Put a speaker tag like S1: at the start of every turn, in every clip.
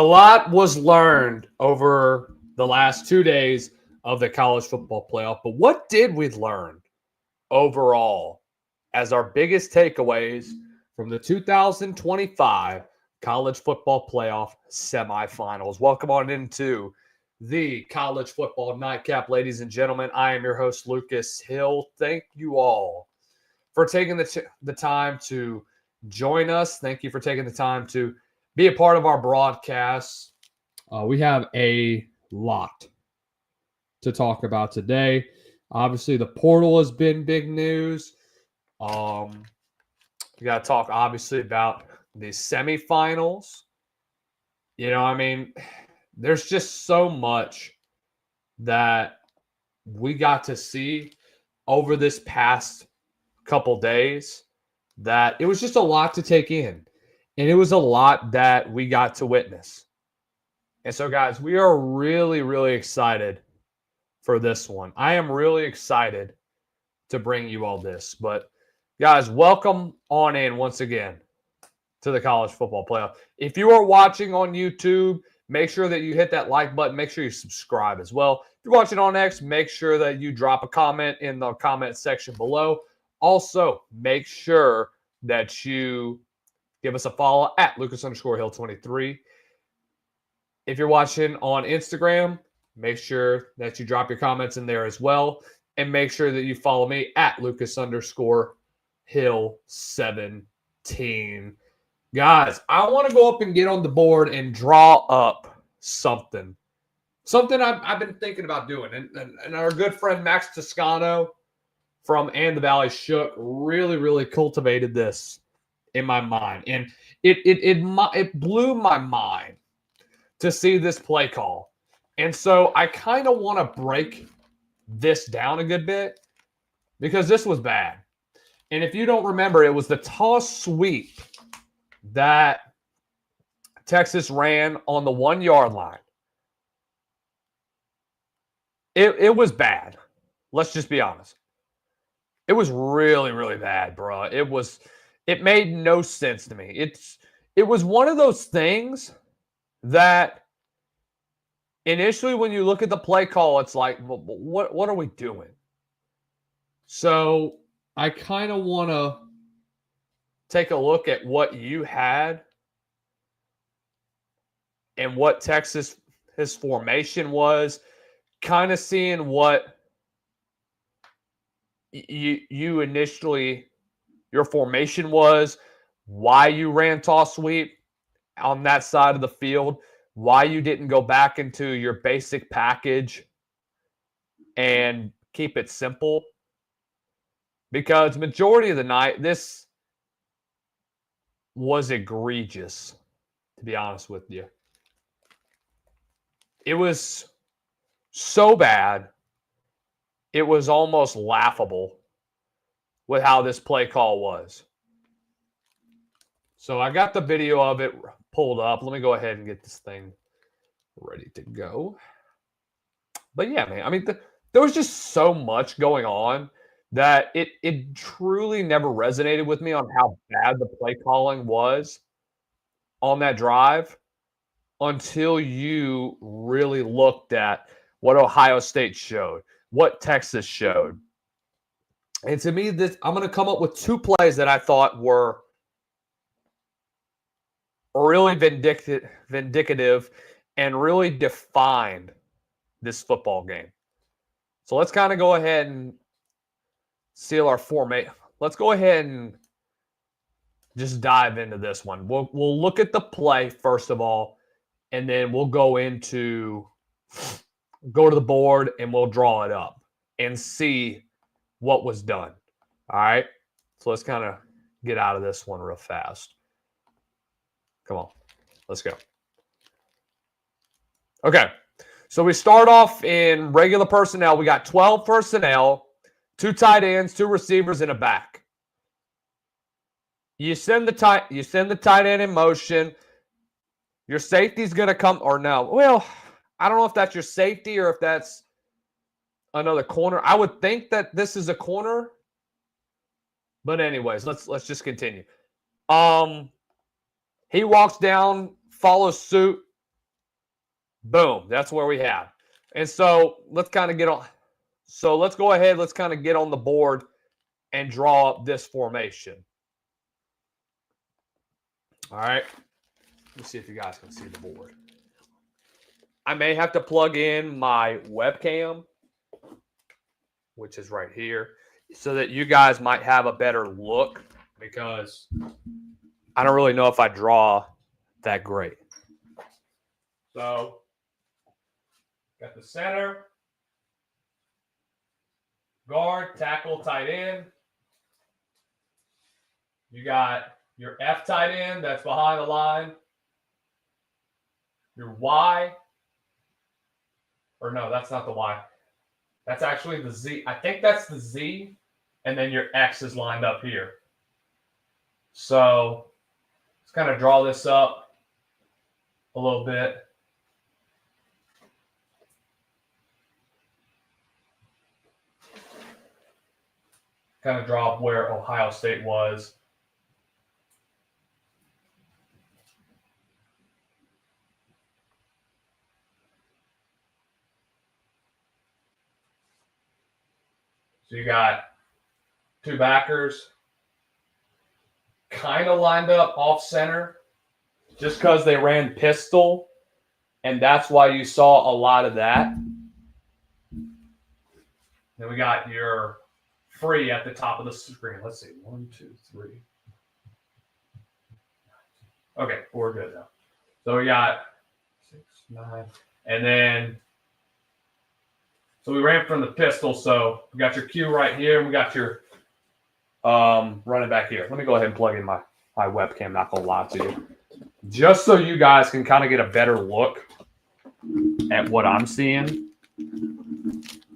S1: A lot was learned over the last 2 days of the college football playoff, but what did we learn overall as our biggest takeaways from the 2025 college football playoff semifinals? Welcome on into the college football nightcap, ladies and gentlemen. I am your host, Lucas Hill. Thank you all for taking the time to join us. Thank you for taking the time to be a part of our broadcast. We have a lot to talk about today. Obviously, the portal has been big news. We got to talk, obviously, about the semifinals. There's just so much that we got to see over this past couple days that it was just a lot to take in. And it was a lot that we got to witness. And so, guys, we are really, really excited for this one. I am really excited to bring you all this. But, guys, welcome on in once again to the college football playoff. If you are watching on YouTube, make sure that you hit that like button. Make sure you subscribe as well. If you're watching on X, make sure that you drop a comment in the comment section below. Also, make sure that you give us a follow at Lucas_Hill23. If you're watching on Instagram, make sure that you drop your comments in there as well. And make sure that you follow me at Lucas_Hill17. Guys, I want to go up and get on the board and draw up something. Something I've been thinking about doing. And our good friend Max Toscano from And the Valley Shook really, really cultivated this in my mind. And it blew my mind to see this play call. And so I kind of want to break this down a good bit because this was bad. And if you don't remember, it was the toss sweep that Texas ran on the 1 yard line. It was bad. Let's just be honest. It was really, really bad, bro. It made no sense to me. It was one of those things that initially when you look at the play call, it's like, what are we doing? So I kind of want to take a look at what you had and what Texas, his formation was, kind of seeing what you initially, your formation was, why you ran toss sweep on that side of the field, why you didn't go back into your basic package and keep it simple. Because majority of the night, this was egregious, to be honest with you. It was so bad, it was almost laughable with how this play call was. So I got the video of it pulled up. Let me go ahead and get this thing ready to go. But yeah, man, I mean, there was just so much going on that it truly never resonated with me on how bad the play calling was on that drive until you really looked at what Ohio State showed, what Texas showed. And to me, I'm going to come up with two plays that I thought were really vindicative and really defined this football game. So let's kind of go ahead and seal our formation. Let's go ahead and just dive into this one. We'll look at the play first of all, and then we'll go to the board and we'll draw it up and see what was done. All right. So let's kind of get out of this one real fast. Come on. Let's go. Okay. So we start off in regular personnel. We got 12 personnel, 2 tight ends, 2 receivers, and a back. You send the tight end in motion. Your safety's going to come, or no. Well, I don't know if that's your safety or if that's another corner. I would think that this is a corner. But anyways, let's just continue. He walks down, follows suit. Boom. That's where we have. And so let's kind of get on. So let's go ahead. Let's kind of get on the board and draw up this formation. All right. Let's see if you guys can see the board. I may have to plug in my webcam, which is right here, so that you guys might have a better look, because I don't really know if I draw that great. So, got the center, guard, tackle, tight end. You got your F tight end that's behind the line. Your Y, or no, that's not the Y. That's actually the Z. I think that's the Z, and then your X is lined up here. So let's kind of draw this up a little bit. Kind of draw up where Ohio State was. So you got two backers kind of lined up off center just because they ran pistol, and that's why you saw a lot of that. Then we got your free at the top of the screen. Let's see. 1, 2, 3. Okay, we're good now. So we got 6, 9, and then so we ran from the pistol. So we got your Q right here, and we got your running back here. Let me go ahead and plug in my webcam. Not gonna lie to you, just so you guys can kind of get a better look at what I'm seeing,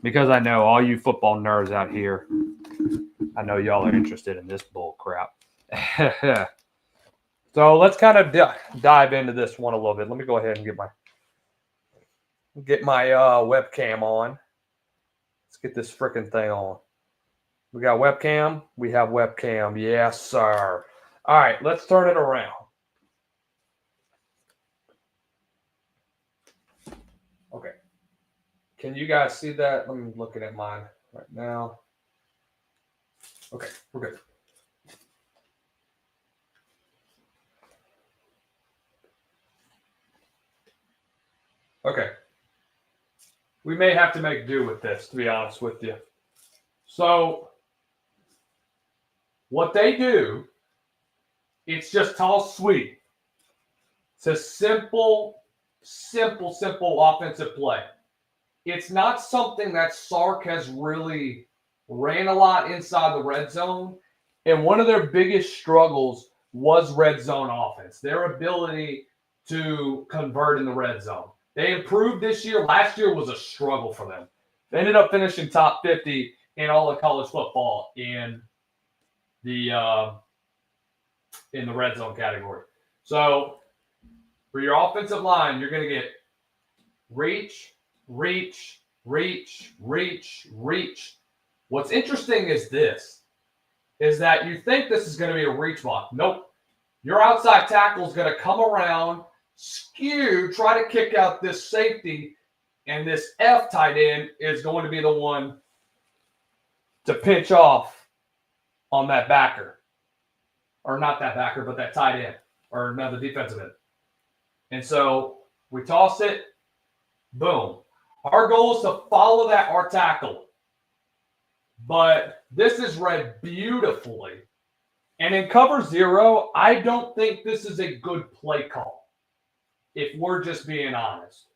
S1: because I know all you football nerds out here, I know y'all are interested in this bull crap. So let's kind of dive into this one a little bit. Let me go ahead and get my webcam on. Let's get this freaking thing on. We got webcam. We have webcam. Yes, sir. All right, let's turn it around. Okay. Can you guys see that? I'm looking at mine right now. Okay, we're good. Okay. We may have to make do with this, to be honest with you. So, what they do, it's just tall, sweet. It's a simple offensive play. It's not something that Sark has really ran a lot inside the red zone. And one of their biggest struggles was red zone offense, their ability to convert in the red zone. They improved this year. Last year was a struggle for them. They ended up finishing top 50 in all of college football in the red zone category. So for your offensive line, you're going to get reach, reach, reach, reach, reach. What's interesting is that you think this is going to be a reach block. Nope. Your outside tackle is going to come around, skew, try to kick out this safety, and this F tight end is going to be the one to pinch off on that backer. Or not that backer, but that tight end, or another defensive end. And so we toss it, boom. Our goal is to follow that our tackle. But this is read beautifully. And in cover 0, I don't think this is a good play call, if we're just being honest.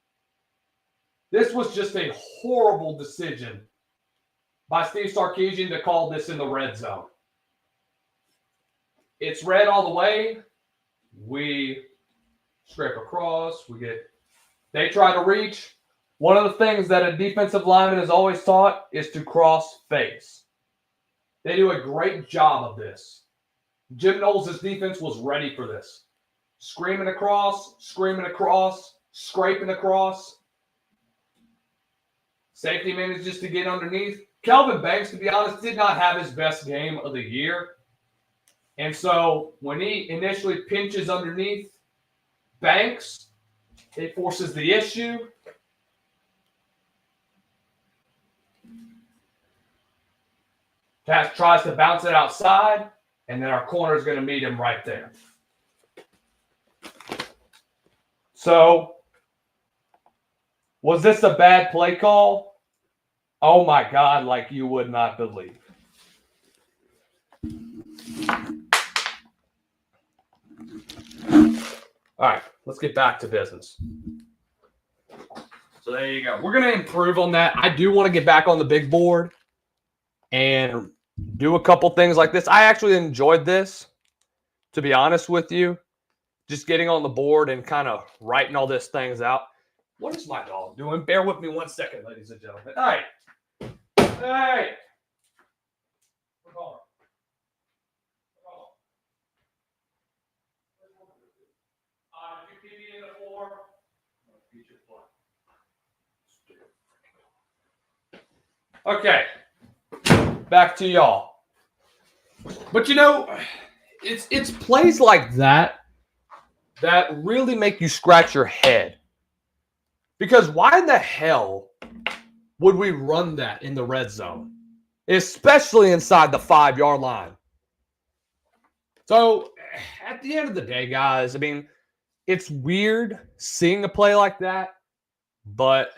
S1: This was just a horrible decision by Steve Sarkisian to call this in the red zone. It's red all the way. We scrape across. They try to reach. One of the things that a defensive lineman is always taught is to cross face. They do a great job of this. Jim Knowles' defense was ready for this. Screaming across, scraping across. Safety manages to get underneath. Kelvin Banks, to be honest, did not have his best game of the year. And so when he initially pinches underneath, Banks He forces the issue. Cash tries to bounce it outside, and then our corner is going to meet him right there. So, was this a bad play call? Oh my God, like you would not believe. All right, let's get back to business. So there you go. We're going to improve on that. I do want to get back on the big board and do a couple things like this. I actually enjoyed this, to be honest with you. Just getting on the board and kind of writing all these things out. What is my dog doing? Bear with me 1 second, ladies and gentlemen. Hey. Hey. Come on. Did you keep me in the floor? Okay. Back to y'all. But you know, it's plays like that that really make you scratch your head. Because why in the hell would we run that in the red zone? Especially inside the 5-yard line. So, at the end of the day, guys, I mean, it's weird seeing a play like that. But,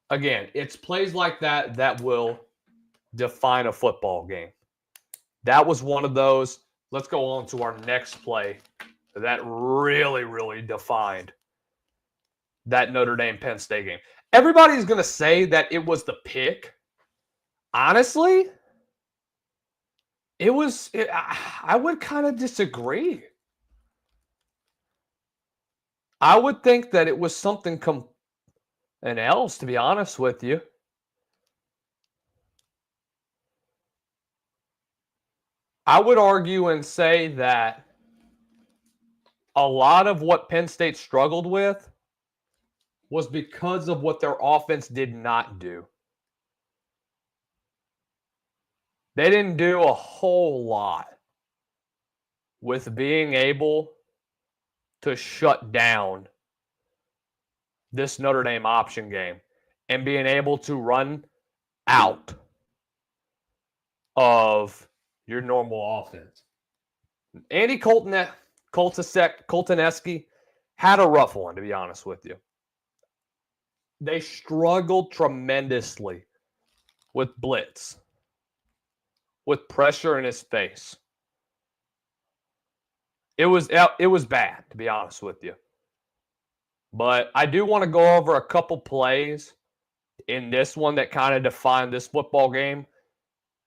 S1: again, it's plays like that that will define a football game. That was one of those. Let's go on to our next play that really, really defined that Notre Dame-Penn State game. Everybody's going to say that it was the pick. Honestly, I would kind of disagree. I would think that it was something else, to be honest with you. I would argue and say that a lot of what Penn State struggled with was because of what their offense did not do. They didn't do a whole lot with being able to shut down this Notre Dame option game and being able to run out of your normal offense. Andy Coltoneski had a rough one, to be honest with you. They struggled tremendously with blitz, with pressure in his face. It was bad, to be honest with you. But I do want to go over a couple plays in this one that kind of defined this football game.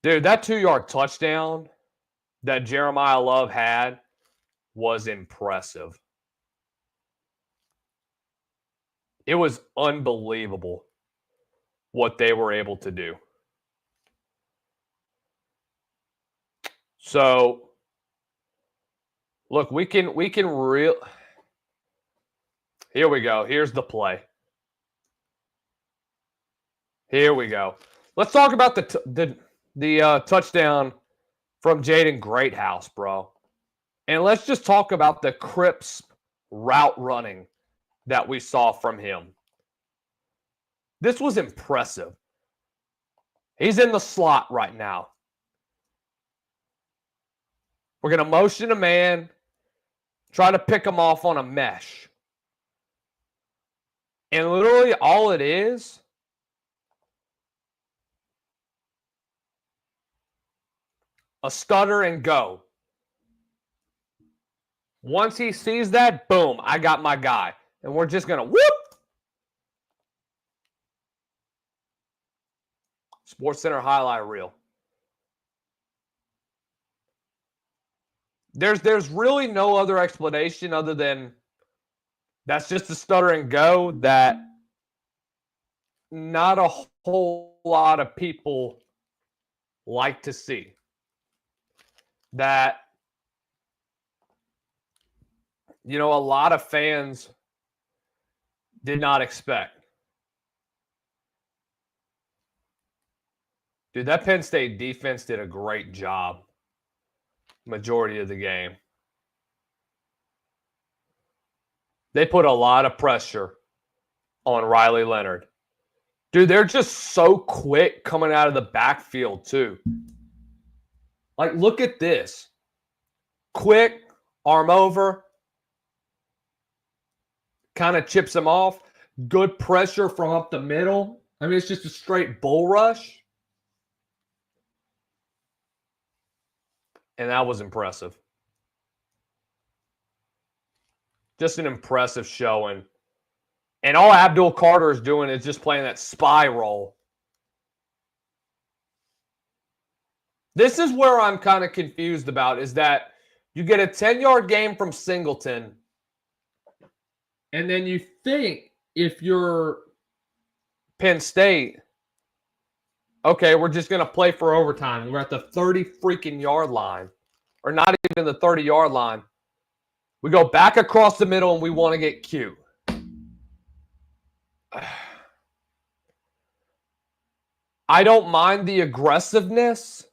S1: Dude, that 2-yard touchdown that Jeremiah Love had was impressive. It was unbelievable what they were able to do. So, look, we can Here we go. Here's the play. Here we go. Let's talk about the touchdown from Jaden Greathouse, bro. And let's just talk about the crisp route running that we saw from him. This was impressive. He's in the slot right now. We're going to motion a man, try to pick him off on a mesh. And literally all it is a stutter and go. Once he sees that, boom, I got my guy. And we're just going to whoop. SportsCenter highlight reel. There's really no other explanation other than that's just a stutter and go that not a whole lot of people like to see. That, you know, a lot of fans did not expect. Dude, that Penn State defense did a great job majority of the game. They put a lot of pressure on Riley Leonard. Dude, they're just so quick coming out of the backfield, too. Like, look at this. Quick, arm over, kind of chips him off. Good pressure from up the middle. I mean, it's just a straight bull rush. And that was impressive. Just an impressive showing. And all Abdul Carter is doing is just playing that spy role. This is where I'm kind of confused about, is that you get a 10-yard game from Singleton, and then you think, if you're Penn State, okay, we're just going to play for overtime. We're at the 30 freaking yard line, or not even the 30-yard line. We go back across the middle and we want to get cute. I don't mind the aggressiveness,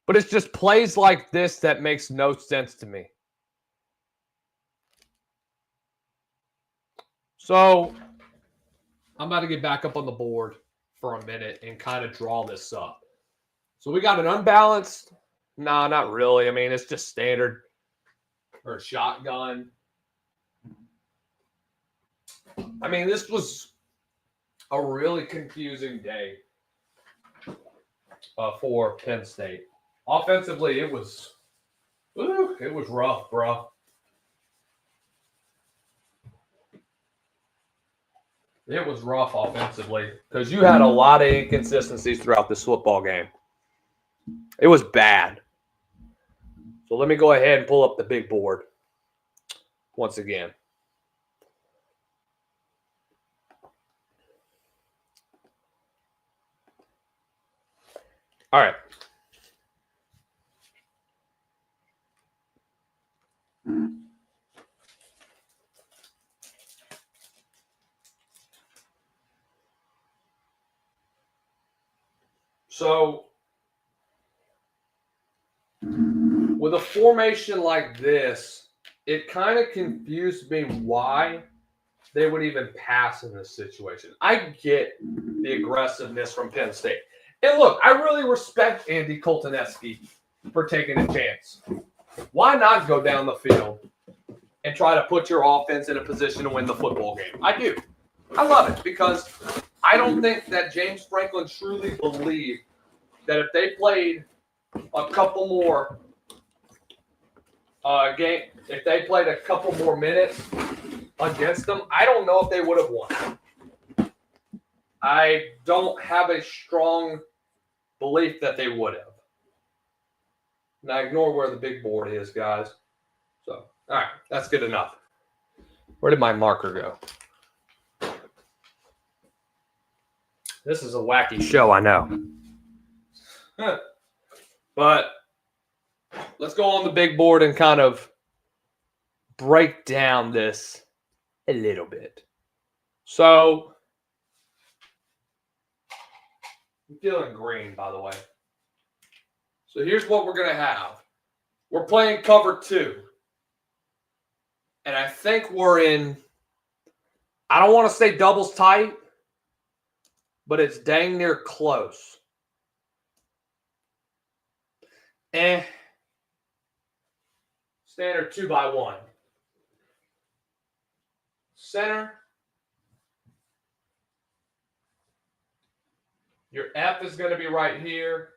S1: but it's just plays like this that makes no sense to me. So I'm about to get back up on the board for a minute and kind of draw this up. So we got an unbalanced. Nah, not really. I mean, it's just standard or shotgun. I mean, this was a really confusing day for Penn State. Offensively, it was rough, bro. It was rough offensively because you had a lot of inconsistencies throughout this football game. It was bad. So let me go ahead and pull up the big board once again. All right. So with a formation like this, it kind of confused me why they would even pass in this situation. I get the aggressiveness from Penn State. And look, I really respect Andy Koltaneski for taking a chance. Why not go down the field and try to put your offense in a position to win the football game? I do. I love it because I don't think that James Franklin truly believed that if they played a couple more if they played a couple more minutes against them, I don't know if they would have won. I don't have a strong belief that they would have. Now ignore where the big board is, guys. So, all right, that's good enough. Where did my marker go? This is a wacky show, I know. But let's go on the big board and kind of break down this a little bit. So, I'm feeling green, by the way. So here's what we're going to have. We're playing cover 2. And I think we're in, I don't want to say doubles tight, but it's dang near close. Standard 2x1. Center. Your F is going to be right here.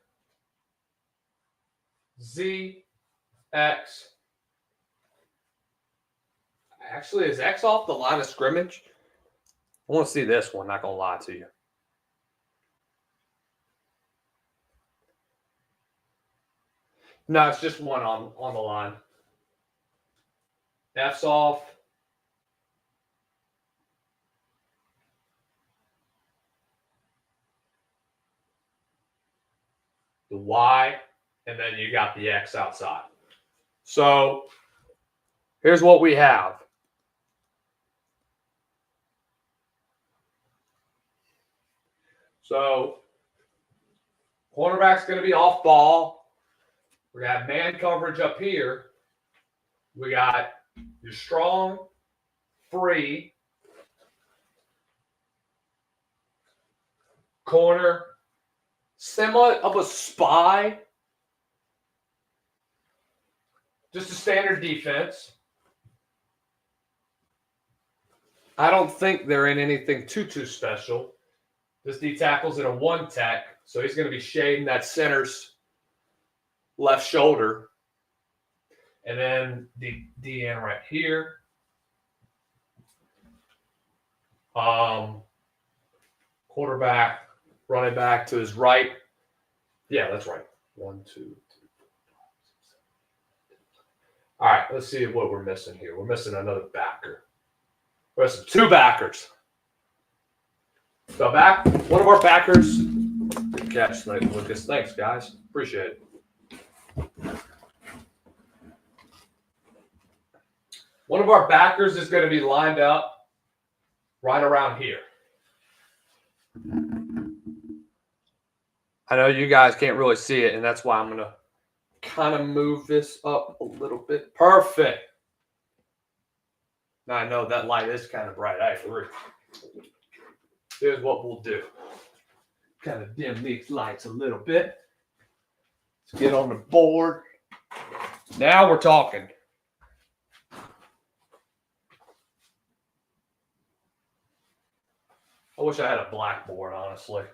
S1: Z, X. Actually, is X off the line of scrimmage? I want to see this one, not going to lie to you. No, it's just one on the line. F's off. The Y, and then you got the X outside. So here's what we have. So cornerback's going to be off ball. We got man coverage up here. We got your strong free. Corner. Somewhat of a spy. Just a standard defense. I don't think they're in anything too special. This D tackle's in a 1 tech, so he's going to be shading that center's left shoulder. And then the DN right here. Quarterback, running back to his right. Yeah, that's right. 1, 2, 3, 4, 5, 6, 7. All right, let's see what we're missing here. We're missing another backer. We're missing 2 backers. So one of our backers. Good catch, Lucas. Thanks, guys. Appreciate it. One of our backers is going to be lined up right around here. I know you guys can't really see it, and that's why I'm going to kind of move this up a little bit. Perfect. Now I know that light is kind of bright. I agree. Here's what we'll do. Kind of dim these lights a little bit. Let's get on the board. Now we're talking. I wish I had a blackboard, honestly.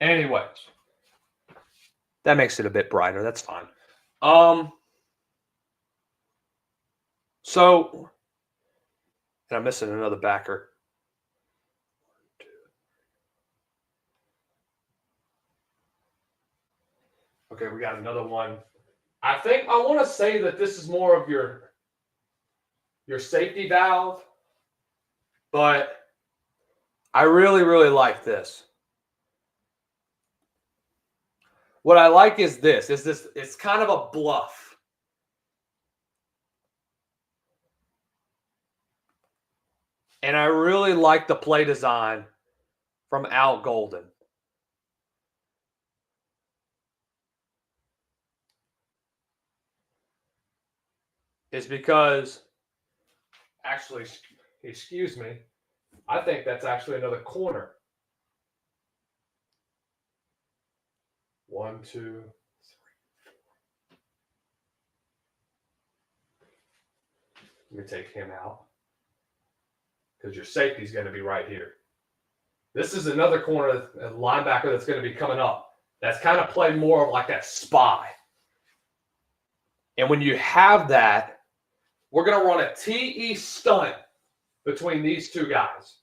S1: Anyways, that makes it a bit brighter. That's fine. So, and I'm missing another backer. 1, 2. Okay, we got another one. I think I want to say that this is more of your safety valve, but I really like this. What I like is this. It's kind of a bluff. And I really like the play design from Al Golden. It's because, actually, excuse me, I think that's actually another corner. 1, 2, 3, 4. Let me take him out. Because your safety is going to be right here. This is another corner, a linebacker that's going to be coming up. That's kind of play more of like that spy. And when you have that, we're going to run a TE stunt between these 2 guys.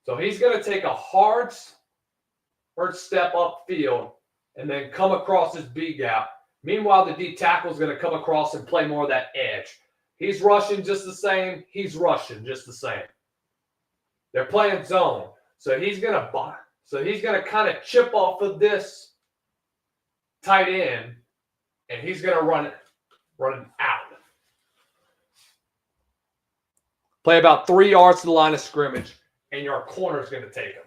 S1: So he's going to take a hard step upfield and then come across his B gap. Meanwhile, the D tackle is going to come across and play more of that edge. He's rushing just the same. He's rushing just the same. They're playing zone. So he's going to kind of chip off of this tight end, and he's going to run it out. Play about 3 yards to the line of scrimmage, and your corner is going to take him.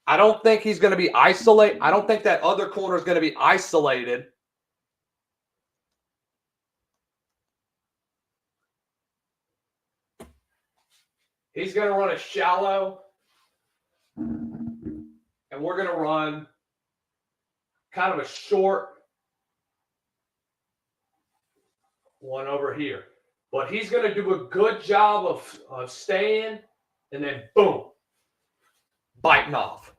S1: I don't think he's going to be isolated. I don't think that other corner is going to be isolated. He's going to run a shallow, and we're going to run kind of a short one over here. But he's going to do a good job of staying and then, boom, biting off.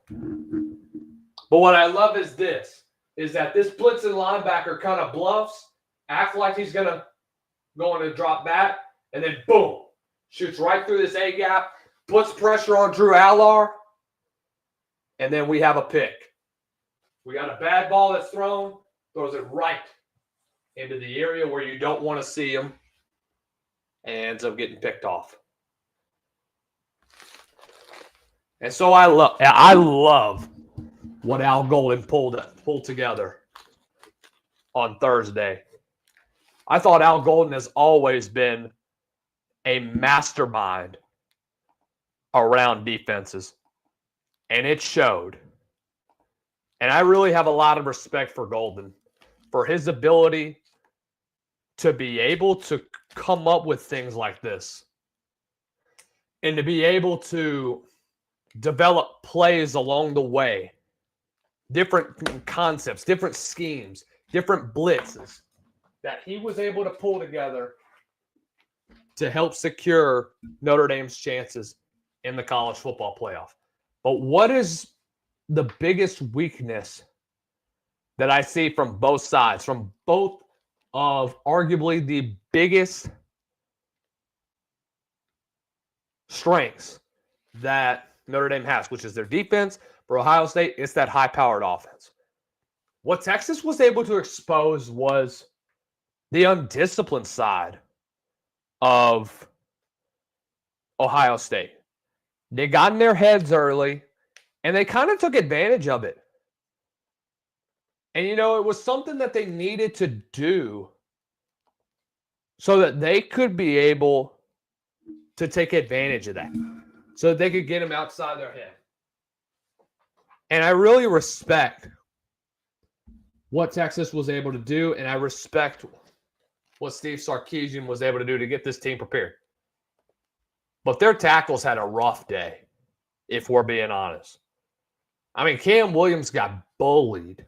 S1: But what I love is that this blitzing linebacker kind of bluffs, acts like he's going to drop back, and then, boom, shoots right through this A-gap, puts pressure on Drew Allar, and then we have a pick. We got a bad ball that's thrown, throws it right into the area where you don't want to see him, and ends up getting picked off. And so I love what Al Golden pulled together on Thursday. I thought Al Golden has always been a mastermind around defenses, and it showed. And I really have a lot of respect for Golden, for his ability to be able to come up with things like this and to be able to develop plays along the way, different concepts, different schemes, different blitzes that he was able to pull together to help secure Notre Dame's chances in the college football playoff. But what is the biggest weakness that I see from both sides, from both of arguably the biggest strengths that Notre Dame has, which is their defense? For Ohio State, it's that high-powered offense. What Texas was able to expose was the undisciplined side of Ohio State. They got in their heads early, and they kind of took advantage of it. And, it was something that they needed to do so that they could be able to take advantage of that, so that they could get them outside their head. And I really respect what Texas was able to do, and I respect what Steve Sarkisian was able to do to get this team prepared. But their tackles had a rough day, if we're being honest. Cam Williams got bullied.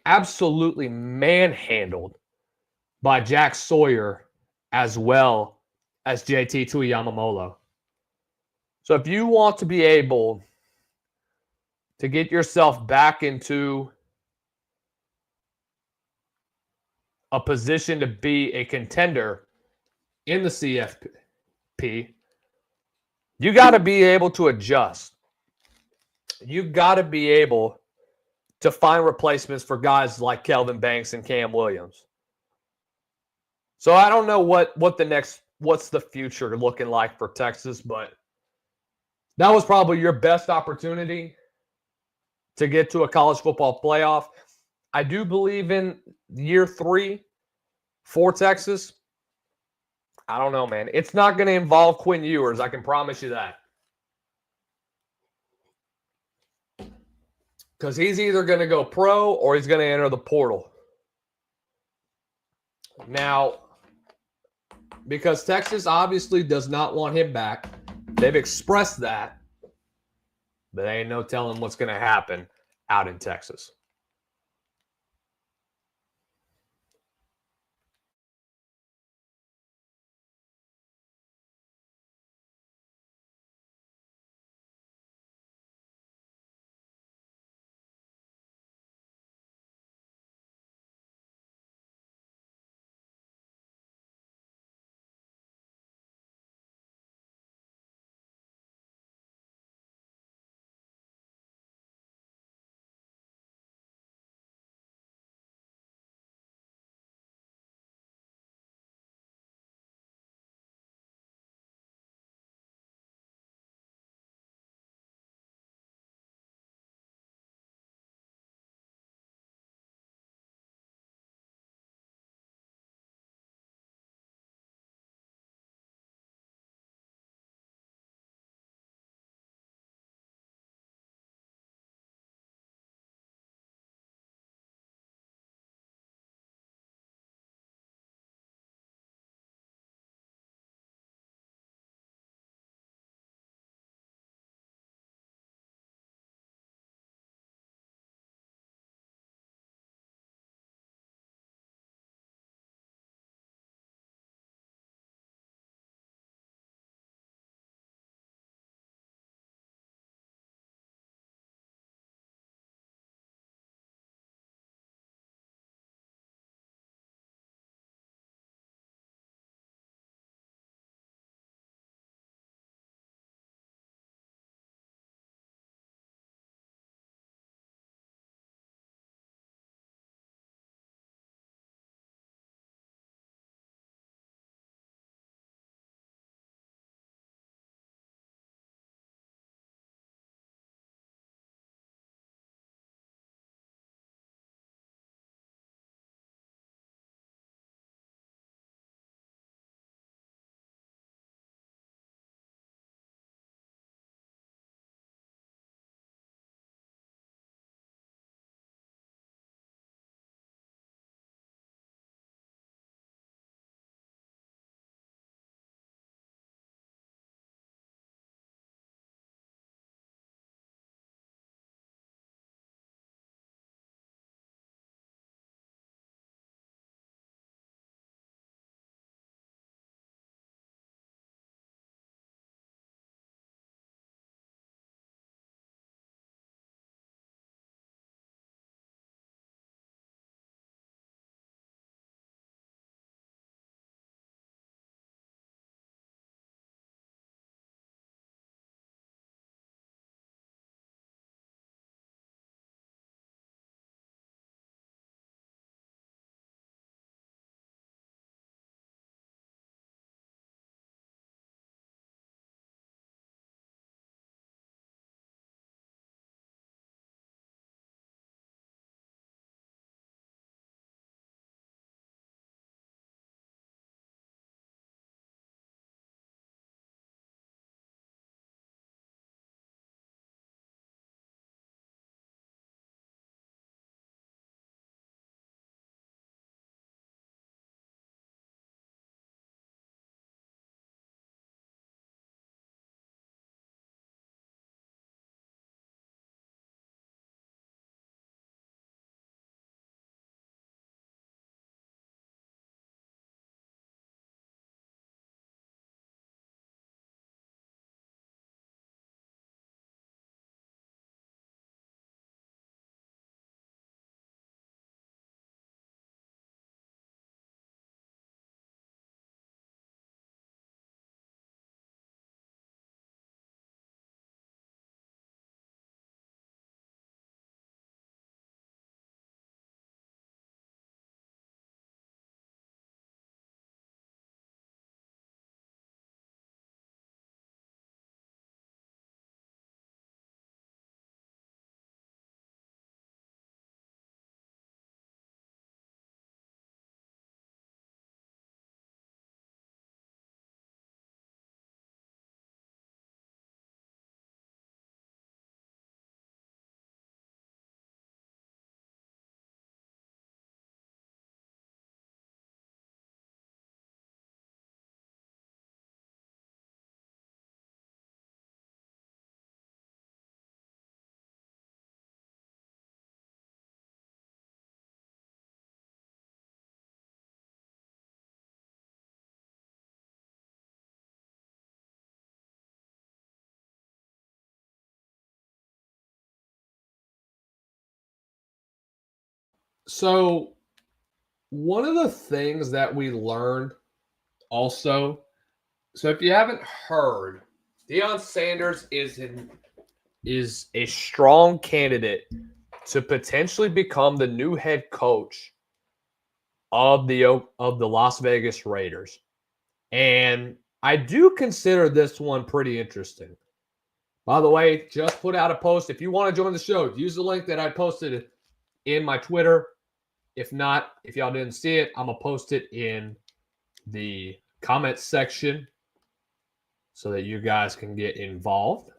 S1: Absolutely manhandled by Jack Sawyer as well as JT Tuiamamolo. So if you want to be able to get yourself back into a position to be a contender in the CFP, you got to be able to adjust. You got to be able to find replacements for guys like Kelvin Banks and Cam Williams. So I don't know what's the future looking like for Texas, but that was probably your best opportunity to get to a college football playoff. I do believe in year 3 for Texas. I don't know, man. It's not going to involve Quinn Ewers. I can promise you that. Because he's either going to go pro or he's going to enter the portal. Now, because Texas obviously does not want him back, they've expressed that, but ain't no telling what's going to happen out in Texas. So one of the things that we learned also, so if you haven't heard, Deion Sanders is a strong candidate to potentially become the new head coach of the Las Vegas Raiders. And I do consider this one pretty interesting. By the way, just put out a post. If you want to join the show, use the link that I posted in my Twitter. If not, if y'all didn't see it, I'm going to post it in the comments section so that you guys can get involved.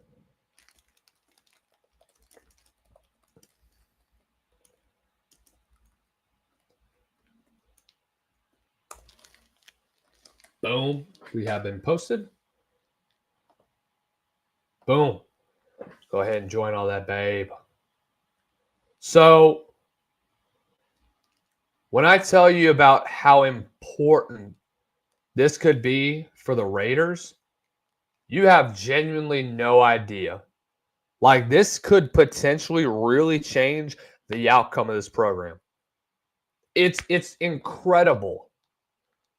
S1: Boom. We have been posted. Boom. Go ahead and join all that, babe. So, when I tell you about how important this could be for the Raiders, you have genuinely no idea. Like, this could potentially really change the outcome of this program. It's incredible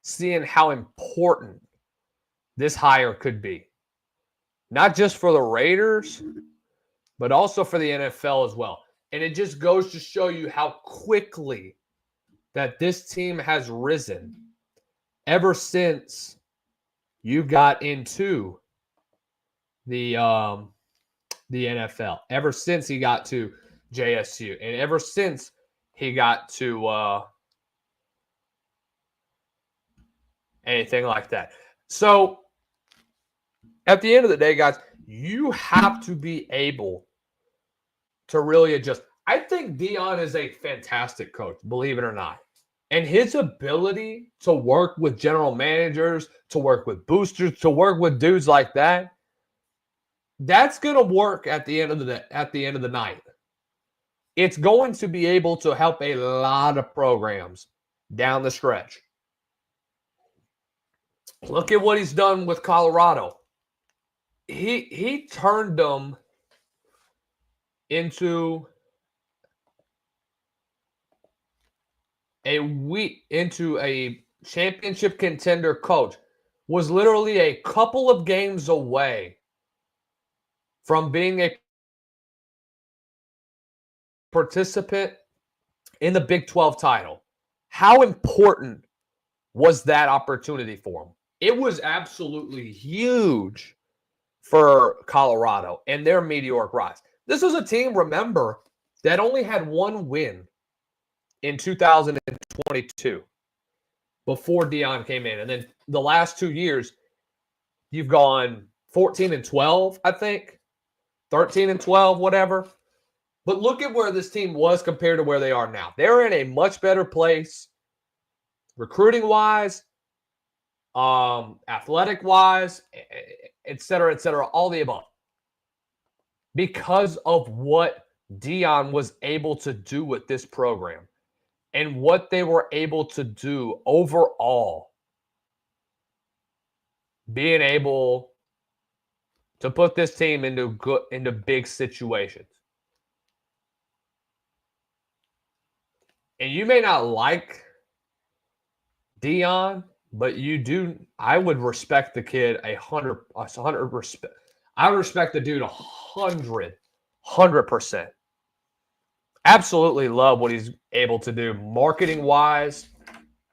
S1: seeing how important this hire could be. Not just for the Raiders, but also for the NFL as well. And it just goes to show you how quickly that this team has risen ever since you got into the NFL, ever since he got to JSU, and ever since he got to anything like that. So at the end of the day, guys, you have to be able to really adjust. I think Deion is a fantastic coach, believe it or not. And his ability to work with general managers, to work with boosters, to work with dudes like that, that's going to work at the end of the night. It's going to be able to help a lot of programs down the stretch. Look at what he's done with Colorado. He turned them into a championship contender coach. Was literally a couple of games away from being a participant in the Big 12 title. How important was that opportunity for him? It was absolutely huge for Colorado and their meteoric rise. This was a team, remember, that only had one win in 2022 before Deion came in. And then the last 2 years, you've gone 14-12, I think, 13-12, whatever. But look at where this team was compared to where they are now. They're in a much better place, recruiting-wise, athletic-wise, et cetera, all the above. Because of what Deion was able to do with this program and what they were able to do overall, being able to put this team into big situations. And you may not like Deion, but you do. I would respect the kid 100%. I respect the dude 100%. Absolutely love what he's able to do marketing wise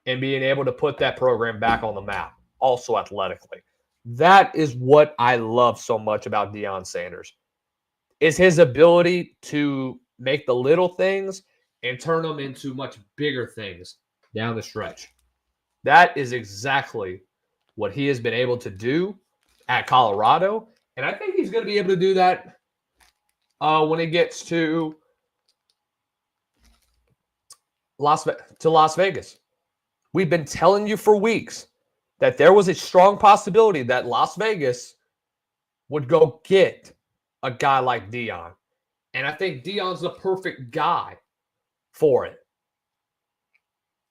S1: and being able to put that program back on the map, also athletically. That is what I love so much about Deion Sanders, is his ability to make the little things and turn them into much bigger things down the stretch. That is exactly what he has been able to do at Colorado. And I think he's going to be able to do that when he gets to Las Vegas. We've been telling you for weeks that there was a strong possibility that Las Vegas would go get a guy like Deion. And I think Deion's the perfect guy for it.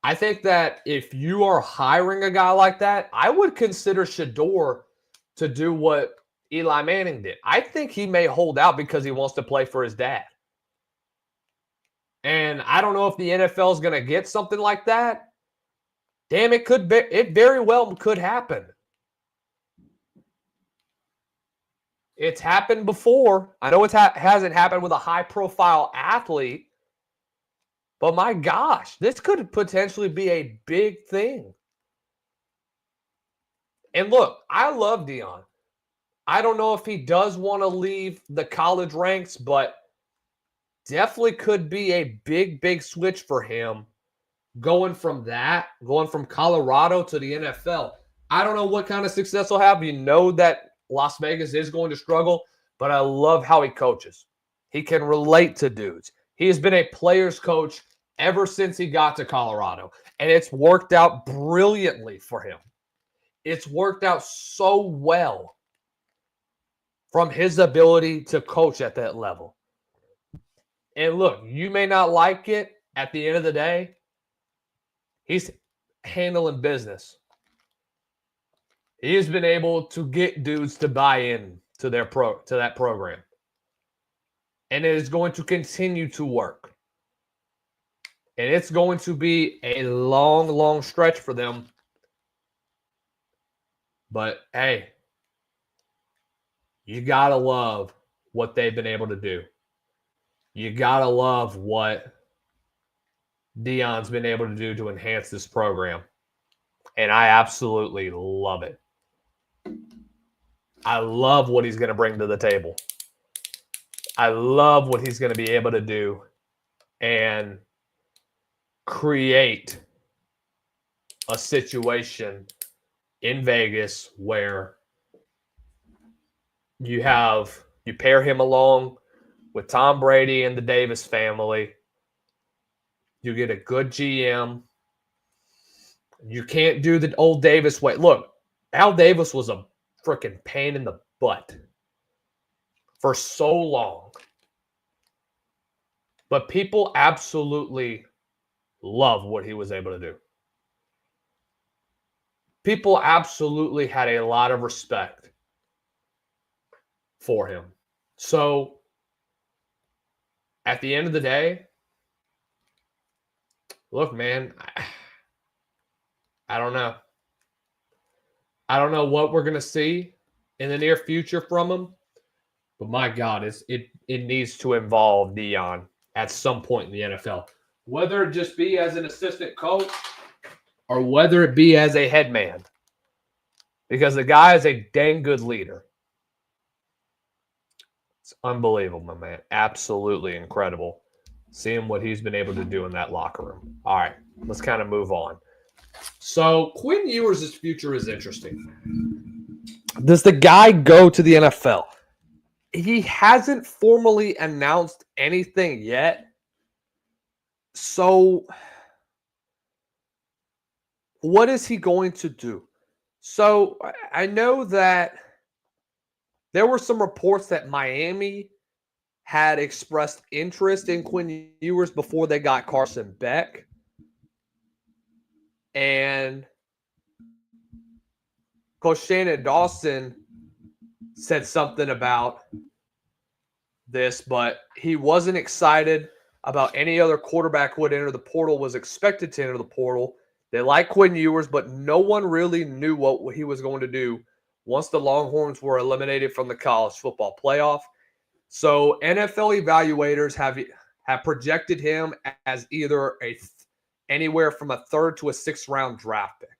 S1: I think that if you are hiring a guy like that, I would consider Shedeur to do what Eli Manning did. I think he may hold out because he wants to play for his dad. And I don't know if the NFL is going to get something like that. Damn, it very well could happen. It's happened before. I know it hasn't happened with a high-profile athlete, but my gosh, this could potentially be a big thing. And look, I love Deion. I don't know if he does want to leave the college ranks, but definitely could be a big, big switch for him going from Colorado to the NFL. I don't know what kind of success he'll have. You know that Las Vegas is going to struggle, but I love how he coaches. He can relate to dudes. He has been a player's coach ever since he got to Colorado, and it's worked out brilliantly for him. It's worked out so well from his ability to coach at that level. And look, you may not like it at the end of the day. He's handling business. He has been able to get dudes to buy in to that program. And it is going to continue to work. And it's going to be a long, long stretch for them. But hey, you got to love what they've been able to do. You got to love what Deion's been able to do to enhance this program. And I absolutely love it. I love what he's going to bring to the table. I love what he's going to be able to do and create a situation in Vegas where you pair him along with Tom Brady and the Davis family. You get a good GM. You can't do the old Davis way. Look, Al Davis was a freaking pain in the butt for so long. But people absolutely love what he was able to do. People absolutely had a lot of respect for him. So, at the end of the day, look, man, I don't know. I don't know what we're going to see in the near future from him. But my God, it needs to involve Deion at some point in the NFL. Whether it just be as an assistant coach or whether it be as a head man. Because the guy is a dang good leader. It's unbelievable, man. Absolutely incredible. Seeing what he's been able to do in that locker room. All right, let's kind of move on. So Quinn Ewers' future is interesting. Does the guy go to the NFL? He hasn't formally announced anything yet. So what is he going to do? So I know that there were some reports that Miami had expressed interest in Quinn Ewers before they got Carson Beck. And Coach Shannon Dawson said something about this, but he wasn't excited about any other quarterback who would enter the portal, was expected to enter the portal. They like Quinn Ewers, but no one really knew what he was going to do once the Longhorns were eliminated from the college football playoff. So NFL evaluators have projected him as either anywhere from a third to a sixth round draft pick.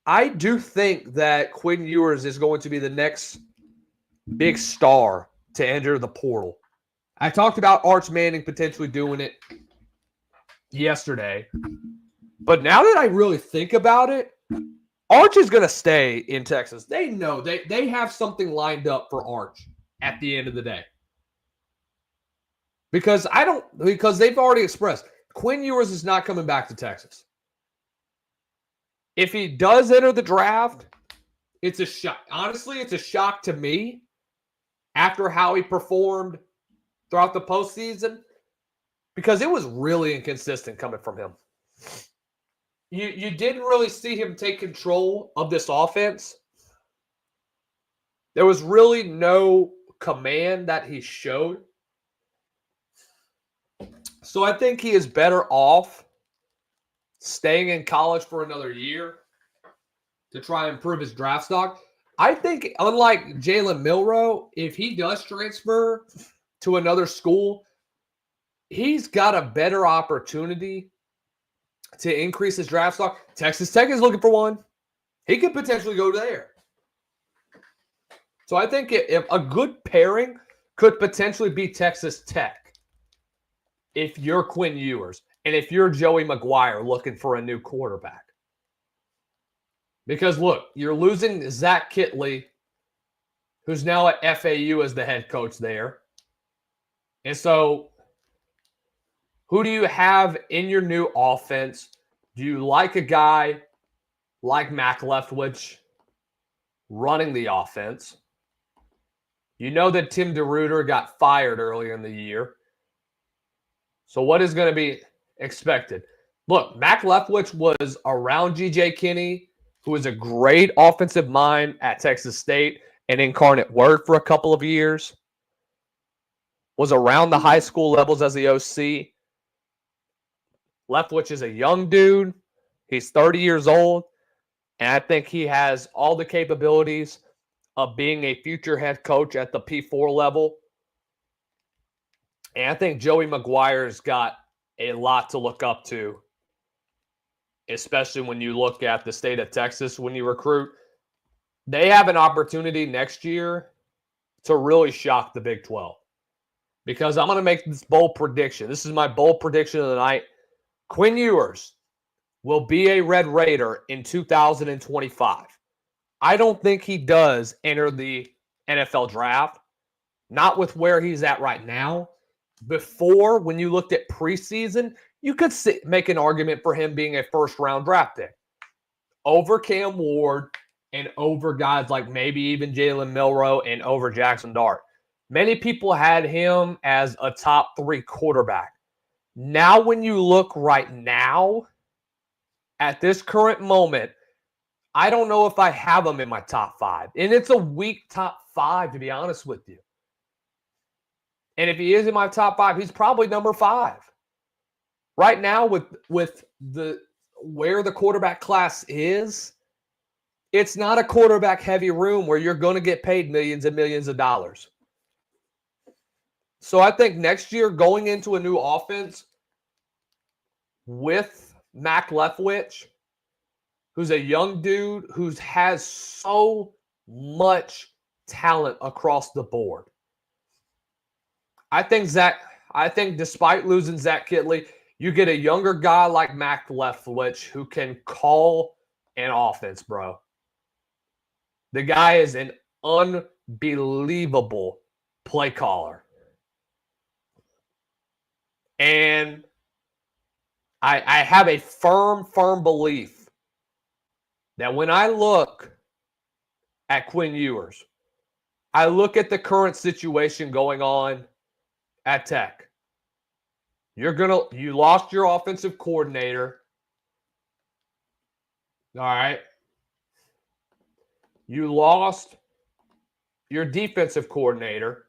S1: I do think that Quinn Ewers is going to be the next big star to enter the portal. I talked about Arch Manning potentially doing it yesterday. But now that I really think about it, Arch is going to stay in Texas. They know they have something lined up for Arch at the end of the day. Because they've already expressed Quinn Ewers is not coming back to Texas. If he does enter the draft, it's a shock. Honestly, it's a shock to me after how he performed throughout the postseason, because it was really inconsistent coming from him. You didn't really see him take control of this offense. There was really no command that he showed. So I think he is better off staying in college for another year to try and improve his draft stock. I think, unlike Jalen Milroe, if he does transfer to another school, he's got a better opportunity to increase his draft stock. Texas Tech is looking for one. He could potentially go there. So I think if a good pairing could potentially be Texas Tech if you're Quinn Ewers and if you're Joey McGuire looking for a new quarterback. Because, look, you're losing Zach Kittley, who's now at FAU as the head coach there. And so who do you have in your new offense? Do you like a guy like Mac Leftwich running the offense? You know that Tim DeRuyter got fired earlier in the year. So what is going to be expected? Look, Mac Leftwich was around G.J. Kinney, who was a great offensive mind at Texas State and Incarnate Word for a couple of years. Was around the high school levels as the OC. Leftwich is a young dude. He's 30 years old. And I think he has all the capabilities of being a future head coach at the P4 level. And I think Joey McGuire's got a lot to look up to, especially when you look at the state of Texas when you recruit. They have an opportunity next year to really shock the Big 12. Because I'm going to make this bold prediction. This is my bold prediction of the night. Quinn Ewers will be a Red Raider in 2025. I don't think he does enter the NFL draft, not with where he's at right now. Before, when you looked at preseason, you could make an argument for him being a first-round draft pick over Cam Ward and over guys like maybe even Jalen Milroe and over Jackson Dart. Many people had him as a top 3 quarterback. Now, when you look right now, at this current moment, I don't know if I have him in my top 5. And it's a weak top 5, to be honest with you. And if he is in my top 5, he's probably number 5. Right now, with the where the quarterback class is, it's not a quarterback-heavy room where you're going to get paid millions and millions of dollars. So I think next year, going into a new offense with Mac Leftwich, who's a young dude who has so much talent across the board. I think despite losing Zach Kittley, you get a younger guy like Mac Leftwich who can call an offense, bro. The guy is an unbelievable play caller. And I have a firm belief that when I look at Quinn Ewers, I look at the current situation going on at Tech. You lost your offensive coordinator. All right. You lost your defensive coordinator.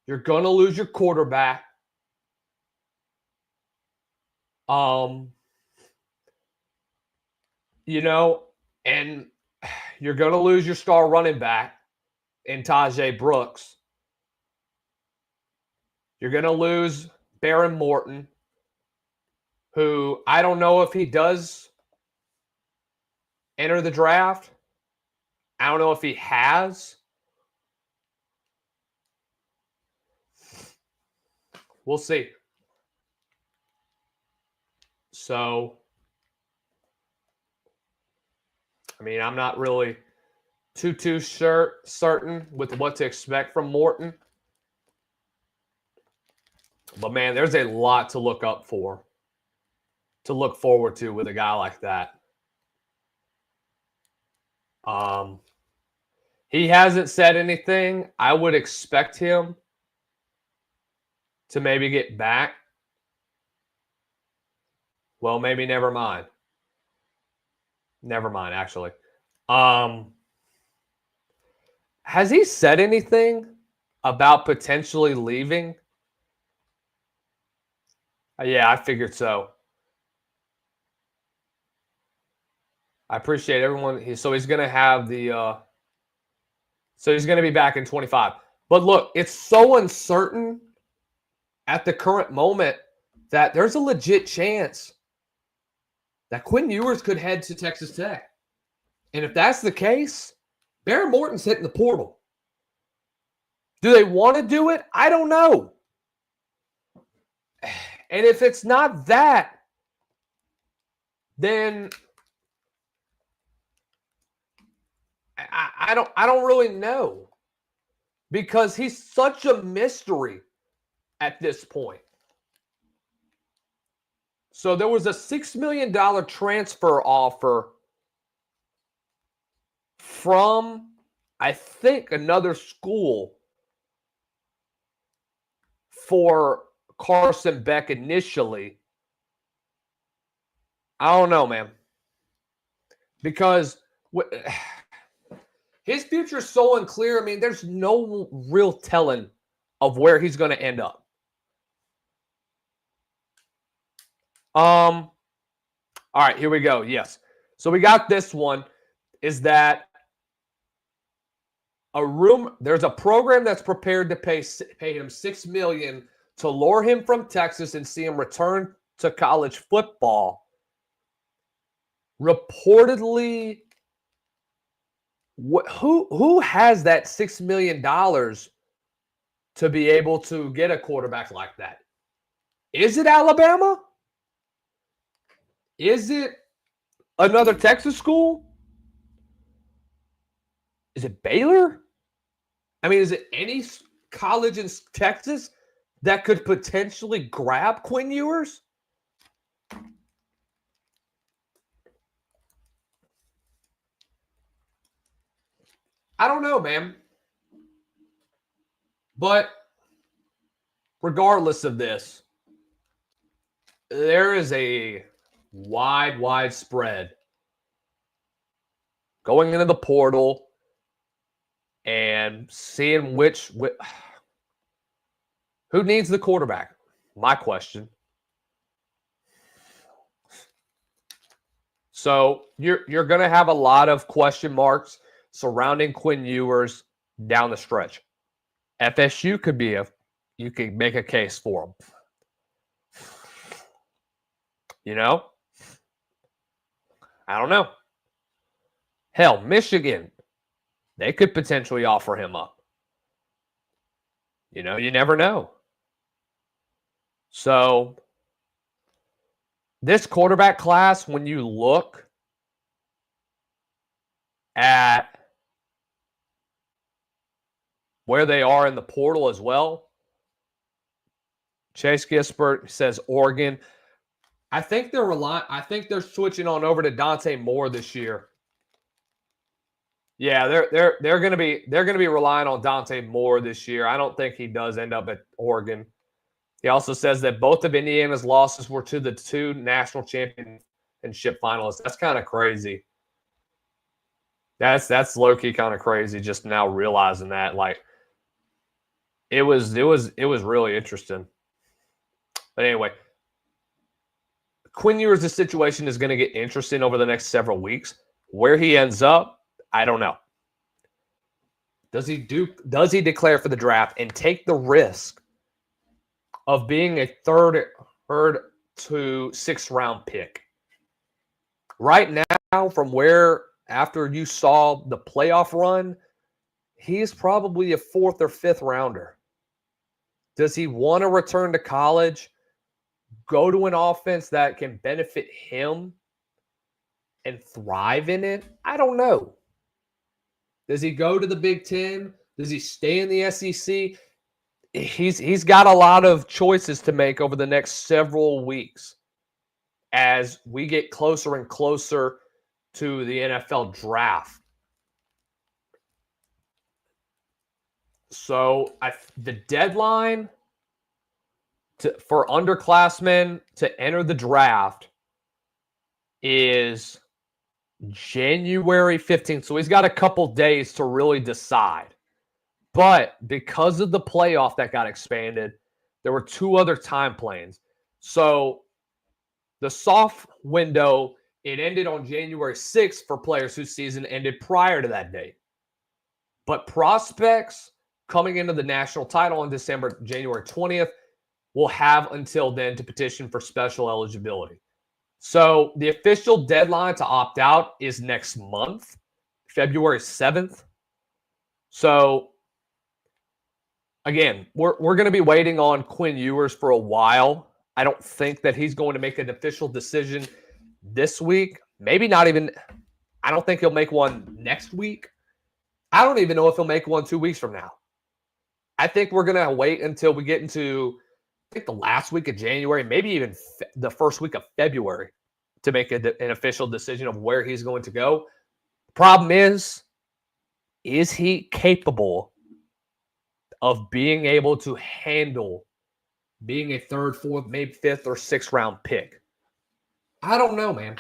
S1: You're going to lose your quarterback. And you're going to lose your star running back in Tajay Brooks. You're going to lose Baron Morton, who I don't know if he does enter the draft. I don't know if he has. We'll see. So, I mean, I'm not really too certain with what to expect from Morton. But, man, there's a lot to look forward to with a guy like that. He hasn't said anything. I would expect him to maybe get back. Well, maybe never mind. Never mind, actually. Has he said anything about potentially leaving? Yeah, I figured so. I appreciate everyone. So he's going to have the so he's going to be back in 25. But look, it's so uncertain at the current moment that there's a legit chance that Quinn Ewers could head to Texas Tech. And if that's the case, Bear Morton's hitting the portal. Do they want to do it? I don't know. And if it's not that, then I don't really know, because he's such a mystery at this point. So there was a $6 million transfer offer from, I think, another school for Carson Beck initially. I don't know, man. Because his future is so unclear. I mean, there's no real telling of where he's going to end up. All right, here we go. Yes. So we got this one, is that there's a program that's prepared to pay him $6 million to lure him from Texas and see him return to college football. Reportedly, who has that $6 million to be able to get a quarterback like that? Is it Alabama? Is it another Texas school? Is it Baylor? I mean, is it any college in Texas that could potentially grab Quinn Ewers? I don't know, man. But regardless of this, there is a wide spread going into the portal and seeing who needs the quarterback. My question. So you're going to have a lot of question marks surrounding Quinn Ewers down the stretch. FSU could be you could make a case for him. You know? I don't know. Hell, Michigan, they could potentially offer him up. You know, you never know. So this quarterback class, when you look at where they are in the portal as well, Chase Gispert says Oregon. I think they're switching on over to Dante Moore this year. Yeah, they're going to be relying on Dante Moore this year. I don't think he does end up at Oregon. He also says that both of Indiana's losses were to the two national championship finalists. That's kind of crazy. That's low-key kind of crazy just now realizing that. Like, it was really interesting. But anyway, Quinn Ewers' situation is going to get interesting over the next several weeks. Where he ends up, I don't know. Does he declare for the draft and take the risk of being a third to sixth round pick? Right now, from where after you saw the playoff run, he's probably a fourth or fifth rounder. Does he want to return to college, go to an offense that can benefit him and thrive in it? I don't know. Does he go to the Big Ten? Does he stay in the SEC? He's got a lot of choices to make over the next several weeks as we get closer and closer to the NFL draft. So the deadline for underclassmen to enter the draft is January 15th. So he's got a couple days to really decide. But because of the playoff that got expanded, there were two other time planes. So the soft window, it ended on January 6th for players whose season ended prior to that date. But prospects coming into the national title on January 20th will have until then to petition for special eligibility. So the official deadline to opt out is next month, February 7th. So again, we're going to be waiting on Quinn Ewers for a while. I don't think that he's going to make an official decision this week. Maybe not even. I don't think he'll make one next week. I don't even know if he'll make one 2 weeks from now. I think we're going to wait until we get into, I think, the last week of January, maybe even the first week of February to make an official decision of where he's going to go. Problem is he capable of being able to handle being a third, fourth, maybe fifth or sixth round pick? I don't know, man.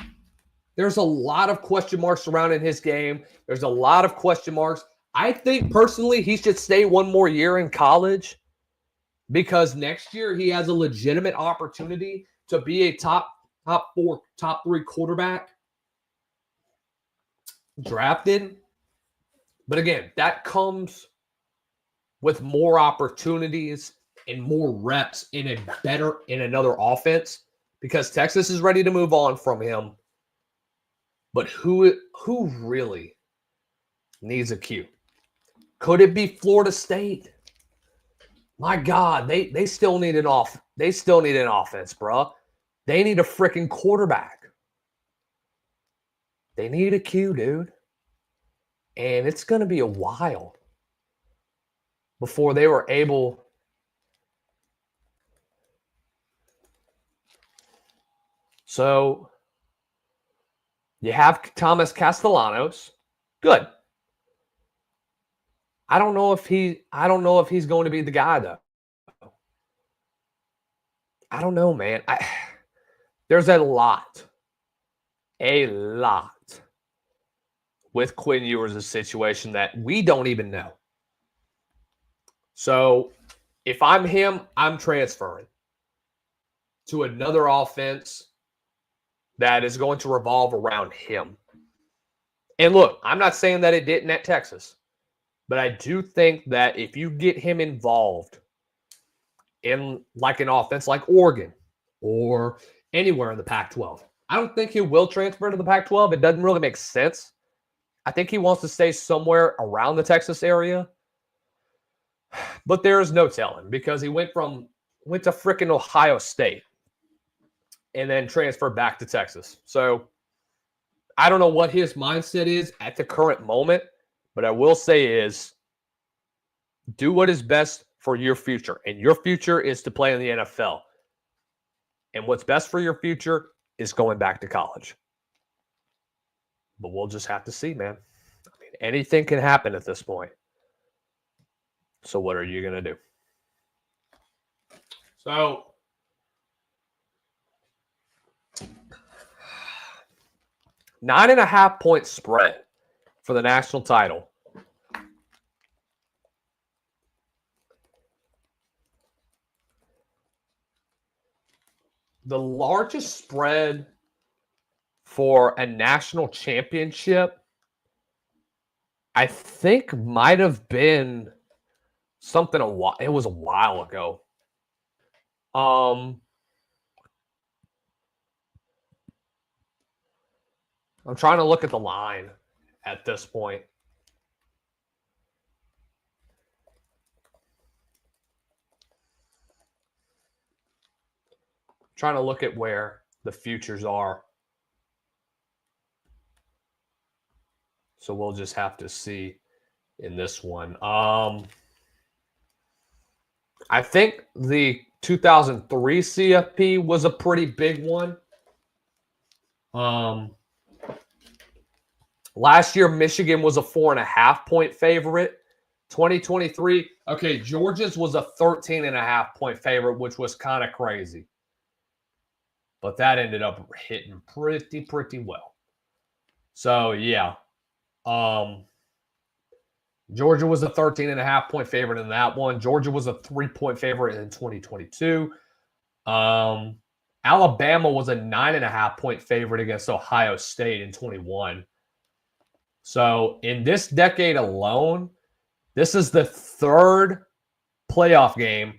S1: There's a lot of question marks surrounding his game. There's a lot of question marks. I think personally he should stay one more year in college because next year he has a legitimate opportunity to be a top four, top three quarterback drafted. But again, that comes with more opportunities and more reps in another offense because Texas is ready to move on from him. But who really needs a Q? Could it be Florida State? My God, they still need an offense, bro. They need a freaking quarterback. They need a Q, dude. And it's going to be a while before they were able. So you have Thomas Castellanos. Good. I don't know if he's going to be the guy though. I don't know, man. There's a lot with Quinn Ewers' situation that we don't even know. So if I'm him, I'm transferring to another offense that is going to revolve around him. And look, I'm not saying that it didn't at Texas, but I do think that if you get him involved in like an offense like Oregon or anywhere in the Pac-12, I don't think he will transfer to the Pac-12. It doesn't really make sense. I think he wants to stay somewhere around the Texas area. But there is no telling because he went to freaking Ohio State and then transferred back to Texas. So I don't know what his mindset is at the current moment, but I will say is do what is best for your future. And your future is to play in the NFL. And what's best for your future is going back to college. But we'll just have to see, man. I mean, anything can happen at this point. So what are you going to do? So 9.5 point spread for the national title. The largest spread for a national championship, I think might have been something it was a while ago. I'm trying to look at the line at this point. Trying to look at where the futures are. So we'll just have to see in this one. I think the 2003 CFP was a pretty big one. Last year, Michigan was a 4.5 point favorite. 2023, okay, Georgia's was a 13.5 point favorite, which was kind of crazy. But that ended up hitting pretty well. So, yeah. Georgia was a 13.5 point favorite in that one. Georgia was a 3 point favorite in 2022. Alabama was a 9.5-point favorite against Ohio State in 21. So in this decade alone, this is the third playoff game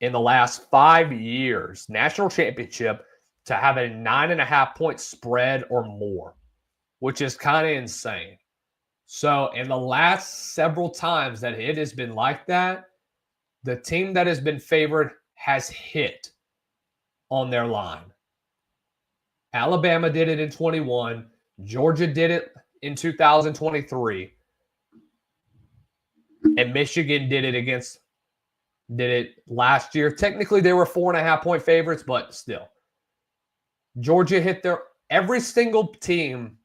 S1: in the last 5 years, national championship, to have a 9.5-point spread or more, which is kind of insane. So in the last several times that it has been like that, the team that has been favored has hit on their line. Alabama did it in 21. Georgia did it in 2023. And Michigan did it last year. Technically, they were 4.5-point favorites, but still. Georgia hit every single team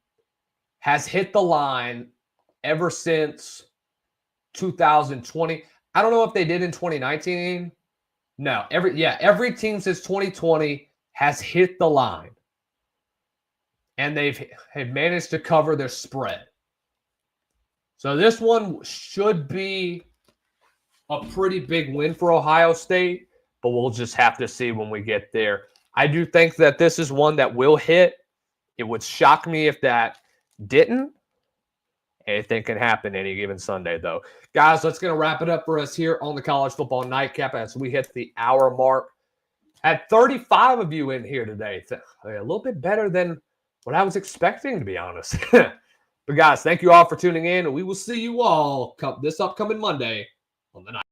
S1: has hit the line ever since 2020. I don't know if they did in 2019. No, every team since 2020 has hit the line. And have managed to cover their spread. So this one should be a pretty big win for Ohio State, but we'll just have to see when we get there. I do think that this is one that will hit. It would shock me if that didn't. Anything can happen any given Sunday, though. Guys, that's going to wrap it up for us here on the College Football Nightcap as we hit the hour mark. Had 35 of you in here today. A little bit better than what I was expecting, to be honest. But guys, thank you all for tuning in, and we will see you all this upcoming Monday on the night.